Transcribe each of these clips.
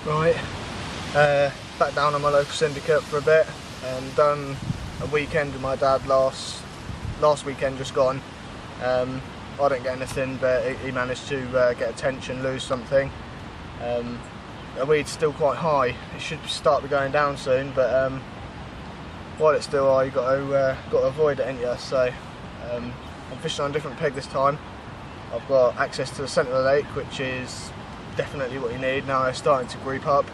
Right, back down on my local syndicate for a bit, and done a weekend with my dad last weekend just gone. I didn't get anything, but he managed to get attention, lose something. The weed's still quite high. It should start going down soon, but while it's still high, you've got to avoid it, ain't you? So I'm fishing on a different peg this time. I've got access to the centre of the lake, which is definitely what you need. Now they're starting to group up.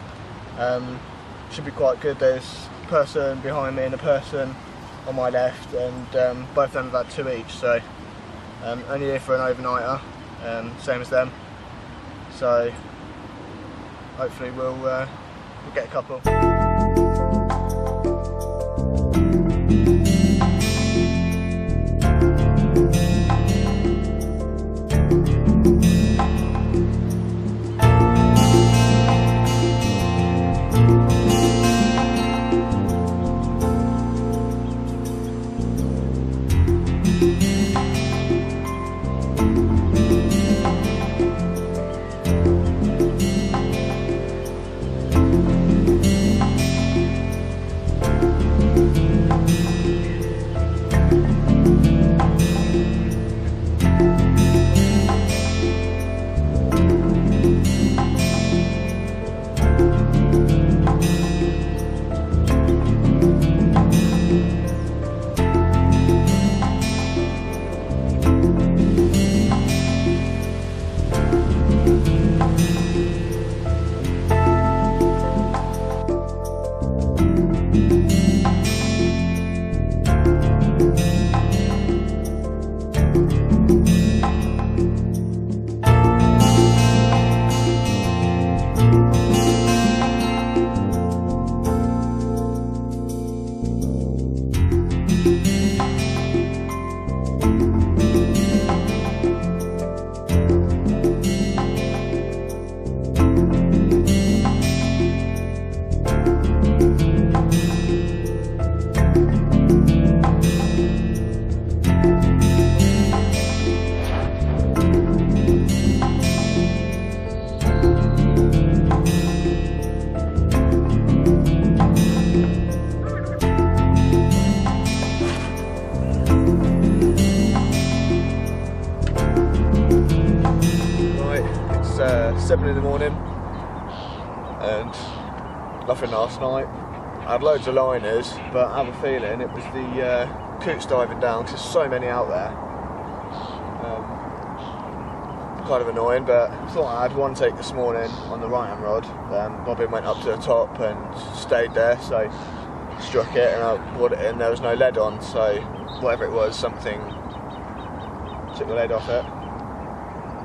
Should be quite good. There's a person behind me and a person on my left, and both of them have had 2 each, so only here for an overnighter, same as them. So hopefully we'll get a couple. It's 7 in the morning and nothing last night. I had loads of liners, but I have a feeling it was the coots diving down, because there's so many out there. Kind of annoying, but I thought I had one take this morning on the right hand rod. Bobbin went up to the top and stayed there, so struck it and I brought it in. There was no lead on, so whatever it was, something took the lead off it.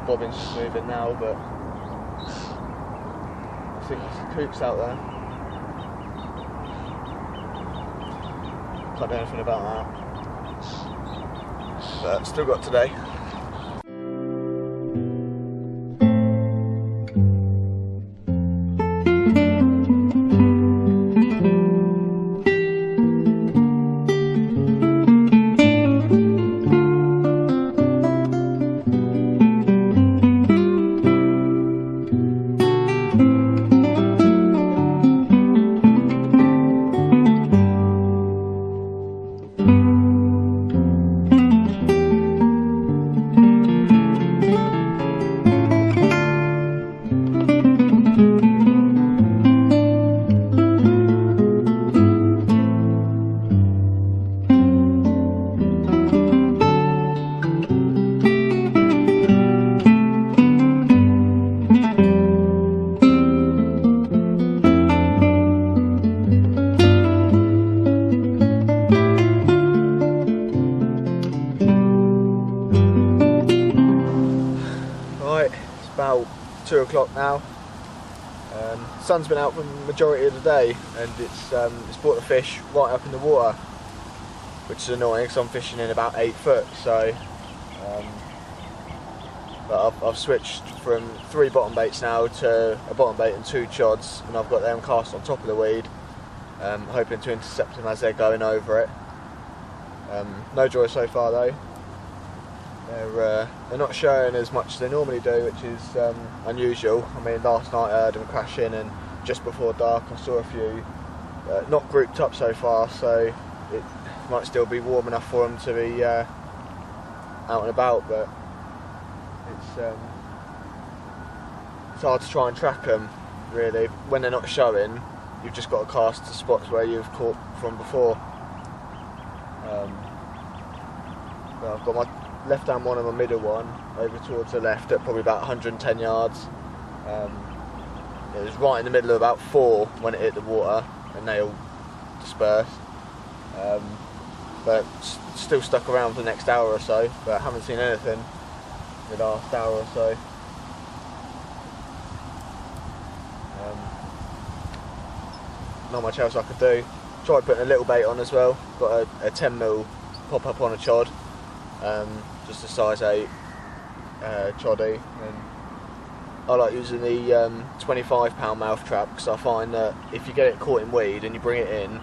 Bobbin's just moving now, but I think there's some coops out there. Can't do anything about that, but still got today. About 2 o'clock now. Sun's been out for the majority of the day, and it's brought the fish right up in the water, which is annoying because I'm fishing in about 8 foot. So, but I've switched from 3 bottom baits now to a bottom bait and 2 chods, and I've got them cast on top of the weed, hoping to intercept them as they're going over it. No joy so far though. They're not showing as much as they normally do, which is unusual. I mean, last night I heard them crashing, and just before dark I saw a few not grouped up so far, so it might still be warm enough for them to be out and about, but it's hard to try and track them really. When they're not showing, you've just got to cast the spots where you've caught from before. Well, I've got my left hand one and my middle one over towards the left at probably about 110 yards. It was right in the middle of about 4 when it hit the water, and they all dispersed. But still stuck around for the next hour or so, but haven't seen anything in the last hour or so. Not much else I could do. Tried putting a little bait on as well. Got a 10mm pop up on a chod, just a size 8 choddy. And I like using the 25-pound mouth trap, because I find that if you get it caught in weed and you bring it in,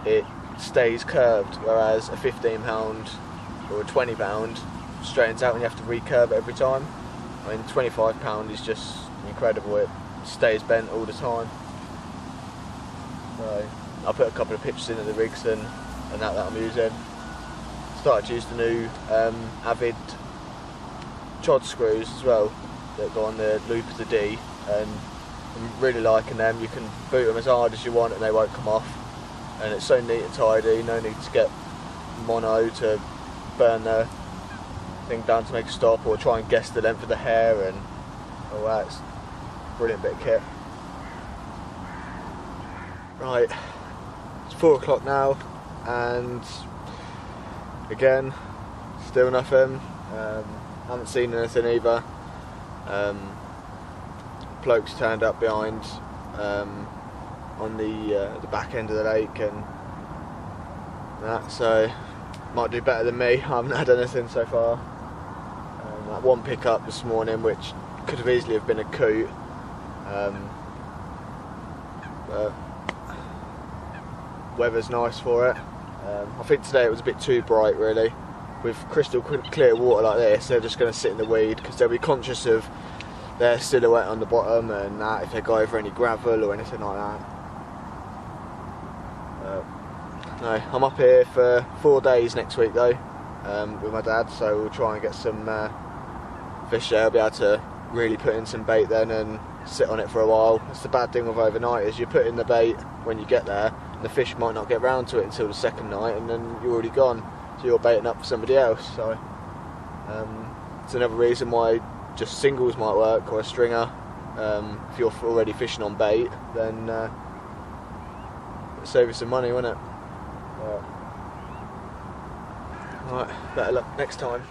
it stays curved, whereas a 15-pound or a 20-pound straightens out and you have to recurve it every time. I mean, 25-pound is just incredible. It stays bent all the time. So I put a couple of pitches into the rigs and that I'm using. Started to use the new Avid chod screws as well that go on the loop of the D, and I'm really liking them. You can boot them as hard as you want and they won't come off, and it's so neat and tidy. No need to get mono to burn the thing down to make a stop, or try and guess the length of the hair and all that. It's a brilliant bit of kit. Right, it's 4 o'clock now, and again, still nothing. Haven't seen anything either. Bloke's turned up behind on the back end of the lake and that, so might do better than me. I haven't had anything so far. That one pickup this morning, which could have easily have been a coot, but weather's nice for it. I think today it was a bit too bright really. With crystal clear water like this, they're just going to sit in the weed, because they'll be conscious of their silhouette on the bottom and that, if they go over any gravel or anything like that. No, I'm up here for 4 days next week though, with my dad, so we'll try and get some fish there. I'll be able to really put in some bait then and sit on it for a while. That's the bad thing with overnight, is you put in the bait when you get there, and the fish might not get round to it until the second night, and then you're already gone. So you're baiting up for somebody else. So it's another reason why just singles might work, or a stringer. If you're already fishing on bait, then it'll save you some money, won't it? Alright, better luck next time.